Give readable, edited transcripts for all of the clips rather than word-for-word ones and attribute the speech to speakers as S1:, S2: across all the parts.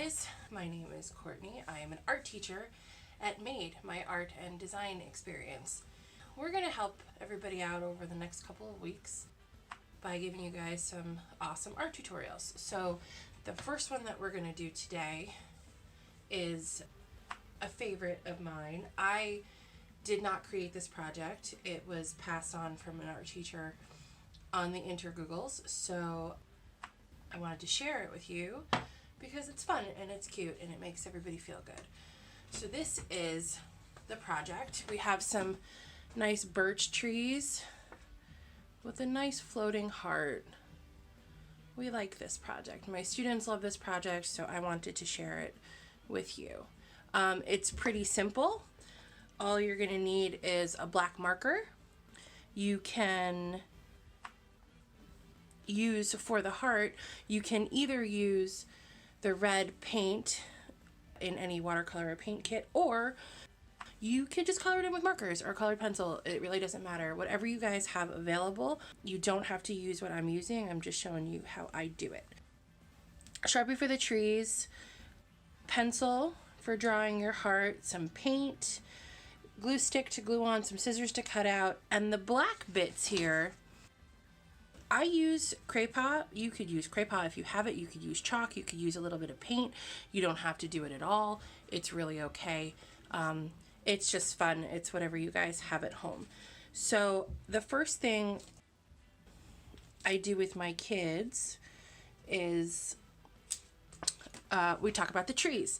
S1: guys, my name is Courtney. I am an art teacher at MADE, my art and design experience. We're going to help everybody out over the next couple of weeks by giving you guys some awesome art tutorials. So the first one that we're going to do today is a favorite of mine. I did not create this project. It was passed on from an art teacher on the Intergoogles, so I wanted to share it with you because it's fun and it's cute and it makes everybody feel good. So this is the project. We have some nice birch trees with a nice floating heart. We like this project. My students love this project, so I wanted to share it with you. It's pretty simple. All you're going to need is a black marker. You can use for the heart, you can either use the red paint in any watercolor or paint kit, or you can just color it in with markers or colored pencil. It really doesn't matter. Whatever you guys have available. You don't have to use what I'm using. I'm just showing you how I do it. Sharpie for the trees, pencil for drawing your heart, some paint, glue stick to glue on, some scissors to cut out, and the black bits here, I use Crayon. You could use Crayon if you have it. You could use chalk. You could use a little bit of paint. You don't have to do it at all. It's really okay. It's just fun. It's whatever you guys have at home. So the first thing I do with my kids is we talk about the trees.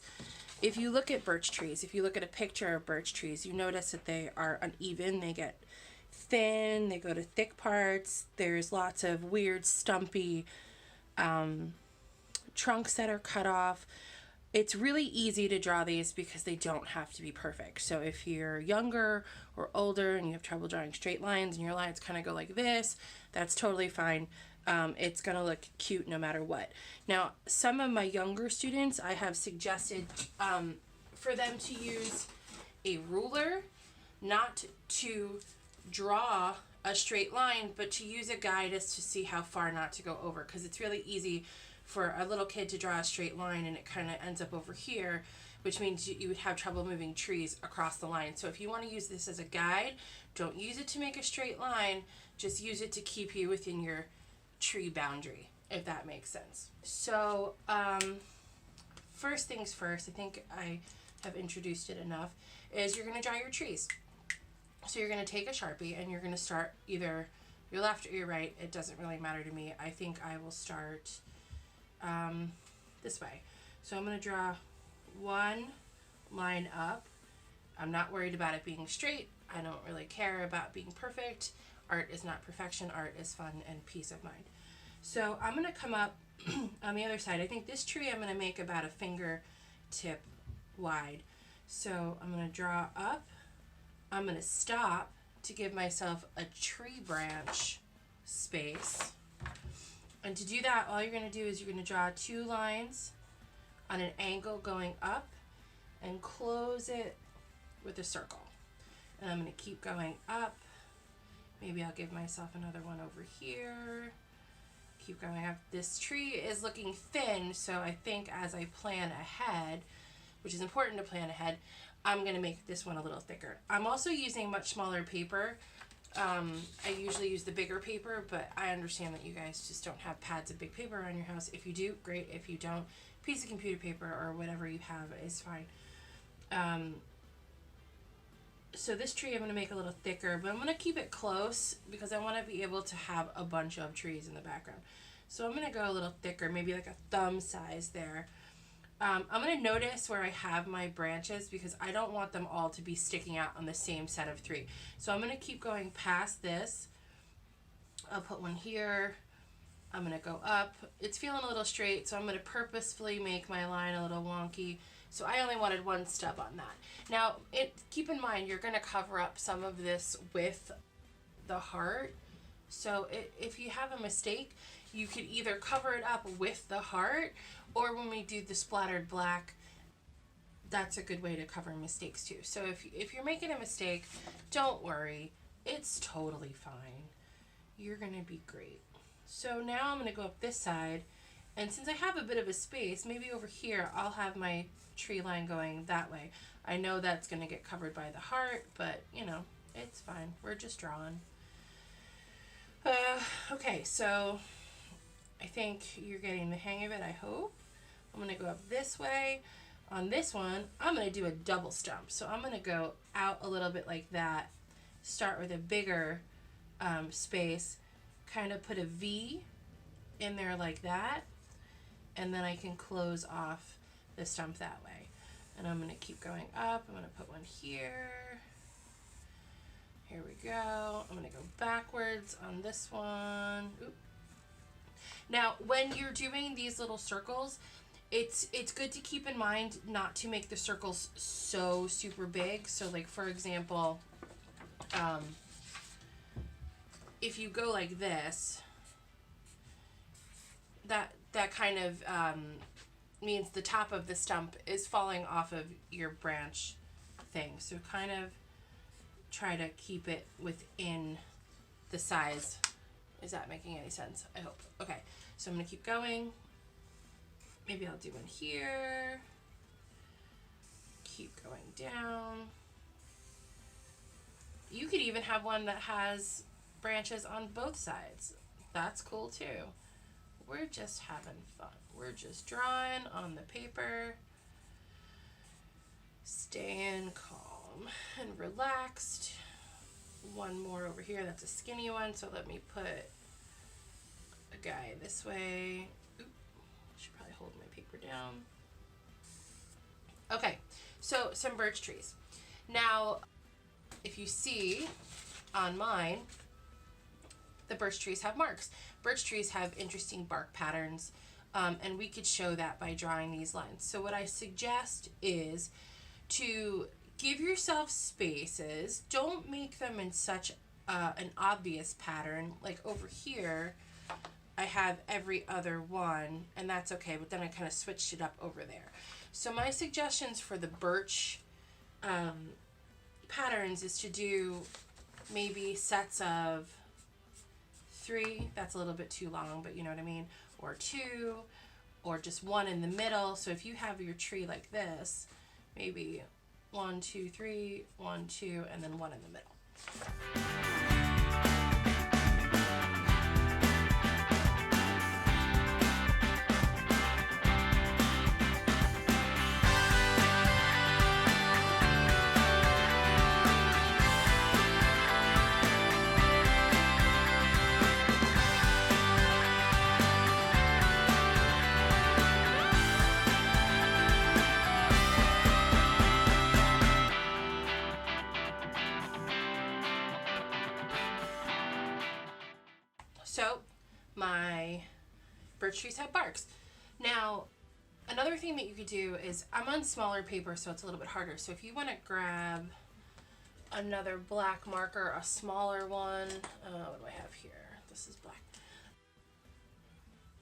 S1: If you look at birch trees, if you look at a picture of birch trees, you notice that they are uneven. They get thin, they go to thick parts. There's lots of weird stumpy trunks that are cut off. It's really easy to draw these because they don't have to be perfect. So if you're younger or older and you have trouble drawing straight lines and your lines kind of go like this, that's totally fine. It's gonna look cute no matter what. Now, some of my younger students, I have suggested for them to use a ruler, not to draw a straight line, but to use a guide as to see how far not to go over, because it's really easy for a little kid to draw a straight line and it kind of ends up over here, which means you would have trouble moving trees across the line. So if you want to use this as a guide, don't use it to make a straight line, just use it to keep you within your tree boundary, if that makes sense. So first things first, I think I have introduced it enough, is you're going to draw your trees. So you're going to take a Sharpie and you're going to start either your left or your right. It doesn't really matter to me. I think I will start this way. So I'm going to draw one line up. I'm not worried about it being straight. I don't really care about being perfect. Art is not perfection. Art is fun and peace of mind. So I'm going to come up on the other side. I think this tree I'm going to make about a fingertip wide. So I'm going to draw up. I'm going to stop to give myself a tree branch space. And to do that, all you're going to do is you're going to draw two lines on an angle going up and close it with a circle. And I'm going to keep going up. Maybe I'll give myself another one over here. Keep going up. This tree is looking thin, so I think as I plan ahead, which is important to plan ahead, I'm going to make this one a little thicker. I'm also using much smaller paper. I usually use the bigger paper, but I understand that you guys just don't have pads of big paper around your house. If you do, great. If you don't, piece of computer paper or whatever you have is fine. So this tree I'm going to make a little thicker, but I'm going to keep it close because I want to be able to have a bunch of trees in the background. So I'm going to go a little thicker, maybe like a thumb size there. I'm going to notice where I have my branches because I don't want them all to be sticking out on the same set of three. So I'm going to keep going past this. I'll put one here. I'm going to go up. It's feeling a little straight, so I'm going to purposefully make my line a little wonky. So I only wanted one stub on that. Now, keep in mind, you're going to cover up some of this with the heart. So if you have a mistake, you could either cover it up with the heart, or when we do the splattered black, that's a good way to cover mistakes too. So if you're making a mistake, don't worry. It's totally fine. You're going to be great. So now I'm going to go up this side And since I have a bit of a space, maybe over here I'll have my tree line going that way. I know that's going to get covered by the heart, but you know, it's fine. We're just drawing. Okay, so I think you're getting the hang of it, I hope. I'm going to go up this way. On this one, I'm going to do a double stump. So I'm going to go out a little bit like that, start with a bigger space, kind of put a V in there like that, and then I can close off the stump that way. And I'm going to keep going up. I'm going to put one here. Here we go. I'm going to go backwards on this one. Oop. Now, when you're doing these little circles, it's good to keep in mind not to make the circles so super big. So like, for example, if you go like this, that kind of means the top of the stump is falling off of your branch thing. So kind of try to keep it within the size. Is that making any sense? I hope. Okay, so I'm gonna keep going. Maybe I'll do one here. Keep going down. You could even have one that has branches on both sides. That's cool too. We're just having fun. We're just drawing on the paper, staying calm and relaxed. One more over here. That's a skinny one, so let me put a guy this way. Oop, should probably hold my paper down. Okay, so some birch trees. Now, if you see on mine, the birch trees have marks. Birch trees have interesting bark patterns, and we could show that by drawing these lines. So what I suggest is to give yourself spaces. Don't make them in such an obvious pattern. Like over here, I have every other one, and that's okay, but then I kind of switched it up over there. So my suggestions for the birch patterns is to do maybe sets of 3. That's a little bit too long, but you know what I mean. Or 2, or just one in the middle. So if you have your tree like this, maybe 1, 2, 3, 1, 2, and then one in the middle. So my birch trees have barks. Now, another thing that you could do is, I'm on smaller paper, so it's a little bit harder. So if you want to grab another black marker, a smaller one, what do I have here? This is black.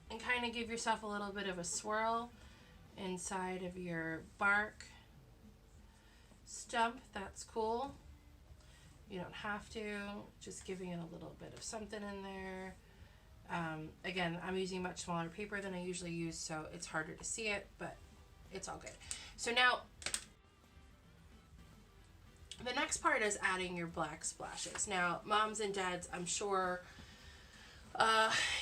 S1: And kind of give yourself a little bit of a swirl inside of your bark stump. That's cool. You don't have to, just giving it a little bit of something in there. Again, I'm using much smaller paper than I usually use, so it's harder to see it, but it's all good. So now, the next part is adding your black splashes. Now, moms and dads, I'm sure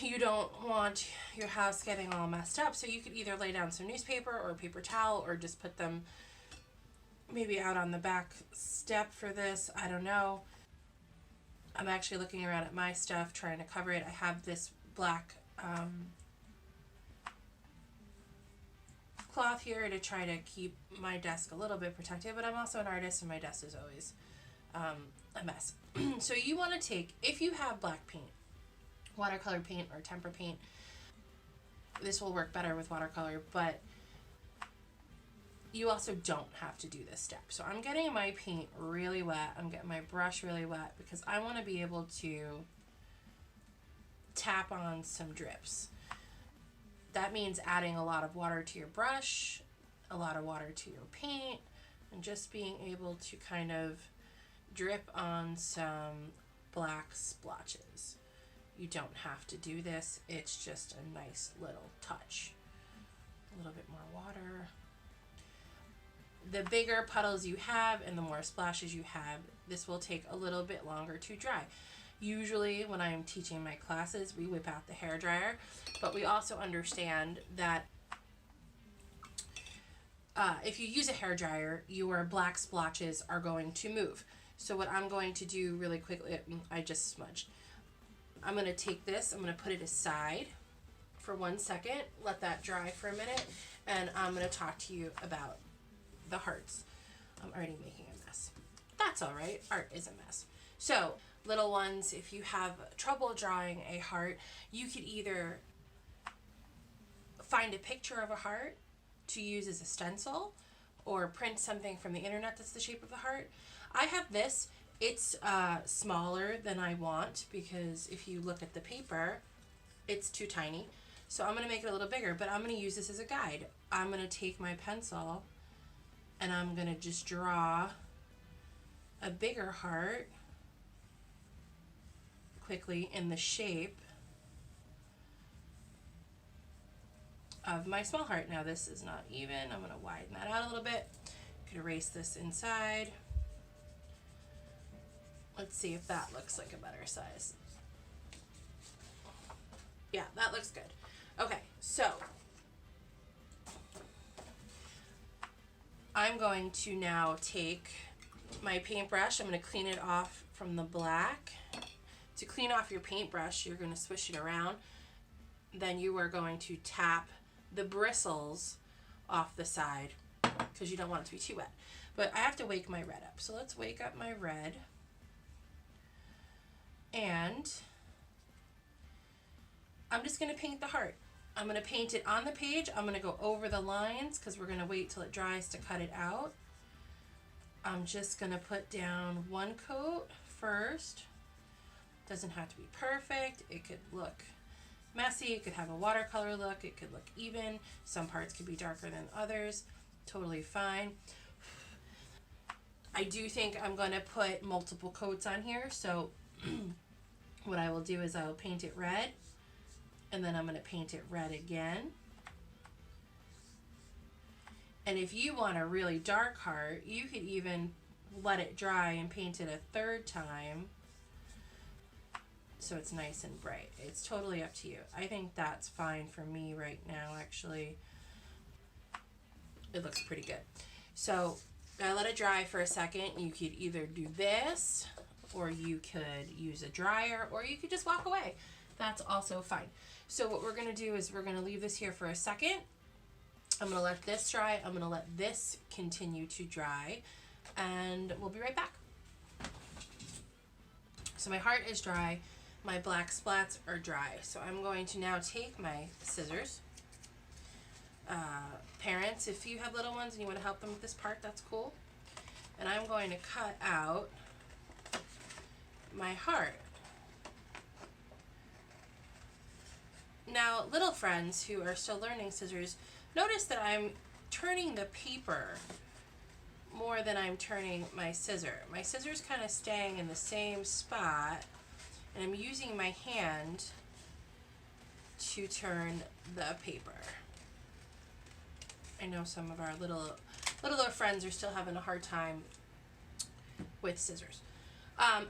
S1: you don't want your house getting all messed up, so you could either lay down some newspaper or a paper towel, or just put them maybe out on the back step for this. I don't know. I'm actually looking around at my stuff, trying to cover it. I have this black cloth here to try to keep my desk a little bit protected, but I'm also an artist and my desk is always a mess. So you want to take, if you have black paint, watercolor paint or tempera paint, this will work better with watercolor, but you also don't have to do this step. So I'm getting my paint really wet. I'm getting my brush really wet because I want to be able to tap on some drips. That means adding a lot of water to your brush, a lot of water to your paint, and just being able to kind of drip on some black splotches. You don't have to do this. It's just a nice little touch. A little bit more water. The bigger puddles you have and the more splashes you have, this will take a little bit longer to dry. Usually when I'm teaching my classes, we whip out the hairdryer, but we also understand that if you use a hairdryer, your black splotches are going to move. So what I'm going to do really quickly, I just smudged. I'm going to take this, I'm going to put it aside for 1 second, let that dry for a minute, and I'm going to talk to you about the hearts. I'm already making a mess. That's all right. Art is a mess. So, little ones, if you have trouble drawing a heart, you could either find a picture of a heart to use as a stencil or print something from the internet that's the shape of the heart. I have this. It's smaller than I want because if you look at the paper, it's too tiny. So I'm going to make it a little bigger, but I'm going to use this as a guide. I'm going to take my pencil and I'm going to just draw a bigger heart quickly in the shape of my small heart. Now this is not even. I'm going to widen that out a little bit. Could erase this inside. Let's see if that looks like a better size. Yeah, that looks good. Okay, so I'm going to now take my paintbrush. I'm going to clean it off from the black. To clean off your paintbrush, you're going to swish it around. Then you are going to tap the bristles off the side because you don't want it to be too wet. But I have to wake my red up. So let's wake up my red. And I'm just going to paint the heart. I'm going to paint it on the page. I'm going to go over the lines because we're going to wait till it dries to cut it out. I'm just going to put down one coat first. Doesn't have to be perfect. It could look messy. It could have a watercolor look. It could look even. Some parts could be darker than others. Totally fine. I do think I'm going to put multiple coats on here. So what I will do is I will paint it red. And then I'm going to paint it red again. And if you want a really dark heart, you could even let it dry and paint it a third time so it's nice and bright. It's totally up to you. I think that's fine for me right now, actually. It looks pretty good. So I let it dry for a second. You could either do this, or you could use a dryer, or you could just walk away. That's also fine. So what we're going to do is we're going to leave this here for a second. I'm going to let this dry. I'm going to let this continue to dry, and we'll be right back. So my heart is dry. My black splats are dry. So I'm going to now take my scissors. Parents, if you have little ones and you want to help them with this part, that's cool. And I'm going to cut out my heart. Now, little friends who are still learning scissors, notice that I'm turning the paper more than I'm turning my scissor. My scissors kind of staying in the same spot, and I'm using my hand to turn the paper. I know some of our littler friends are still having a hard time with scissors.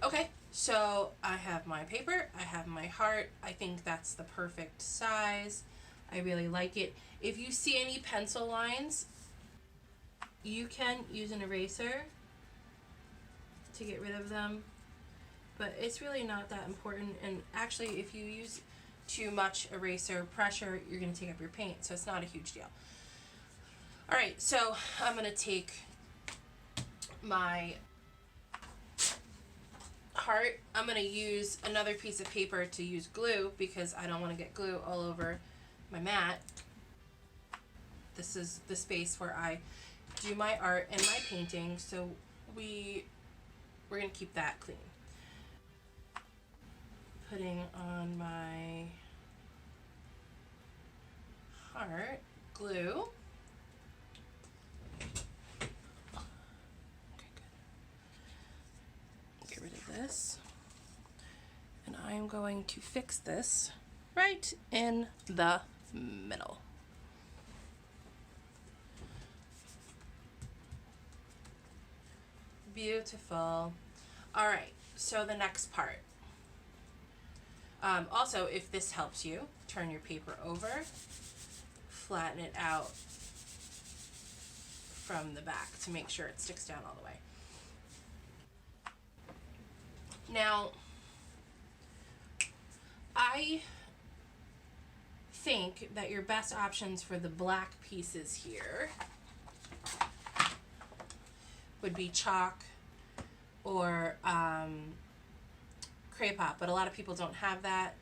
S1: Okay, so I have my paper, I have my heart. I think that's the perfect size. I really like it. If you see any pencil lines, you can use an eraser to get rid of them, but it's really not that important. And actually, if you use too much eraser pressure, you're going to take up your paint, so it's not a huge deal. All right, so I'm going to take my heart. I'm going to use another piece of paper to use glue because I don't want to get glue all over my mat. This is the space where I do my art and my painting, so we're going to keep that clean. Putting on my heart glue. Okay, good. Get rid of this. And I'm am going to fix this right in the middle. Beautiful. All right, so the next part. Also, if this helps you, turn your paper over, flatten it out from the back to make sure it sticks down all the way. Now, I think that your best options for the black pieces here would be chalk or Craypot, but a lot of people don't have that.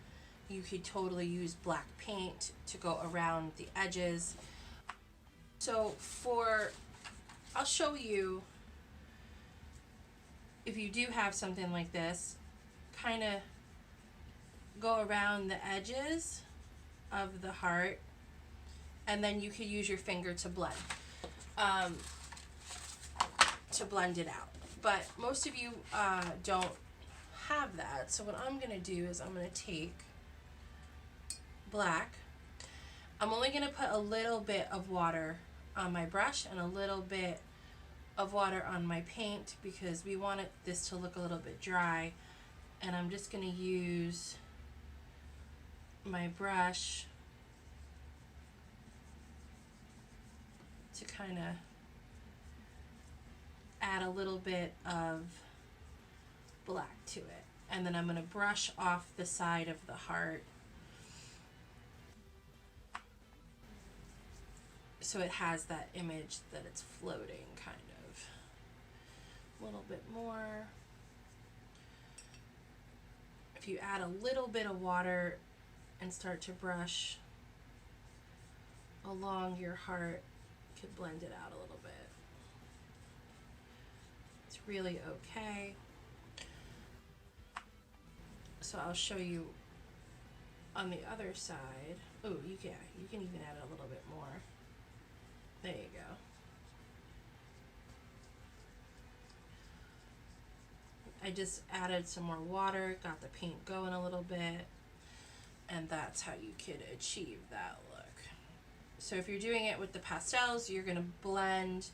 S1: You could totally use black paint to go around the edges. So I'll show you, if you do have something like this, kind of go around the edges of the heart, and then you could use your finger to blend it out. But most of you don't have that, so what I'm going to do is I'm going to take black. I'm only going to put a little bit of water on my brush and a little bit of water on my paint because we want this to look a little bit dry, and I'm just going to use my brush to kind of add a little bit of black to it, and then I'm going to brush off the side of the heart so it has that image that it's floating, kind of. A little bit more. If you add a little bit of water and start to brush along your heart, you could blend it out a little bit. It's really okay. So I'll show you on the other side. Oh, you can even add a little bit more. There you go. I just added some more water, got the paint going a little bit, and that's how you could achieve that look. So if you're doing it with the pastels, you're going to blend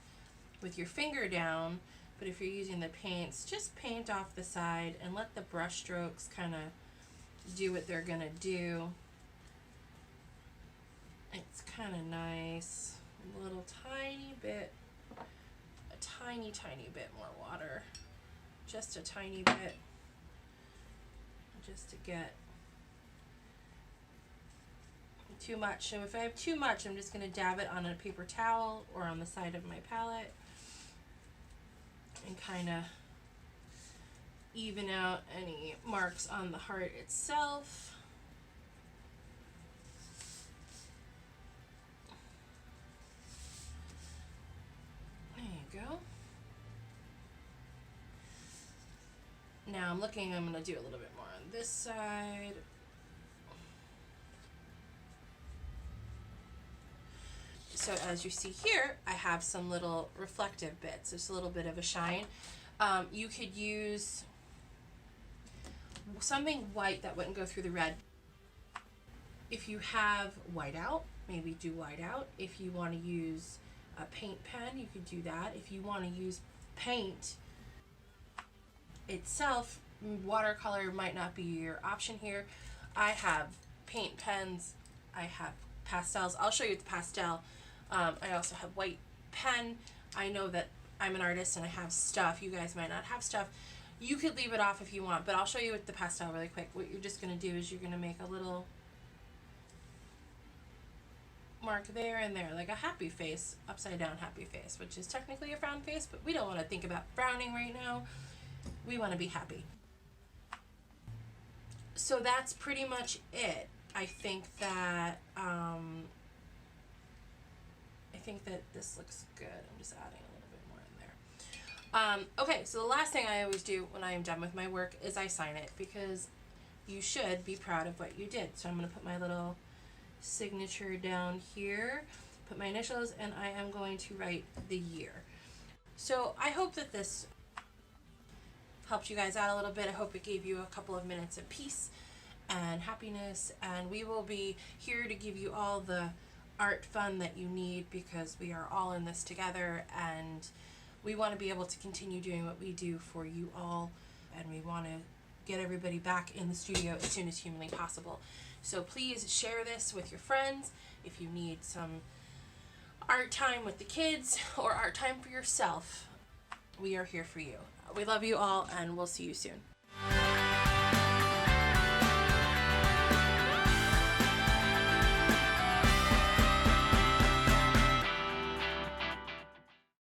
S1: with your finger down, but if you're using the paints, just paint off the side and let the brush strokes kind of do what they're going to do. It's kind of nice. A little tiny bit, a tiny bit more water. Just a tiny bit, just to get too much. So if I have too much, I'm just going to dab it on a paper towel or on the side of my palette and kind of even out any marks on the heart itself. There you go. Now I'm going to do a little bit more on this side. So as you see here, I have some little reflective bits, just a little bit of a shine. You could use something white that wouldn't go through the red. If you have whiteout, maybe do whiteout. If you want to use a paint pen, you could do that. If you want to use paint itself, watercolor might not be your option here. I have paint pens, I have pastels. I'll show you the pastel. I also have white pen. I know that I'm an artist and I have stuff. You guys might not have stuff. You could leave it off if you want, but I'll show you with the pastel really quick. What you're just going to do is you're going to make a little mark there and there, like a happy face, upside down happy face, which is technically a frown face, but we don't want to think about frowning right now. We want to be happy. So that's pretty much it. I think that this looks good. I'm just adding a little bit more in there. Okay, so the last thing I always do when I am done with my work is I sign it, because you should be proud of what you did. So I'm going to put my little signature down here, put my initials, and I am going to write the year. So I hope that this helped you guys out a little bit. I hope it gave you a couple of minutes of peace and happiness, and we will be here to give you all the art fun that you need, because we are all in this together, and we want to be able to continue doing what we do for you all, and we want to get everybody back in the studio as soon as humanly possible. So please share this with your friends. If you need some art time with the kids or art time for yourself, we are here for you. We love you all, and we'll see you soon.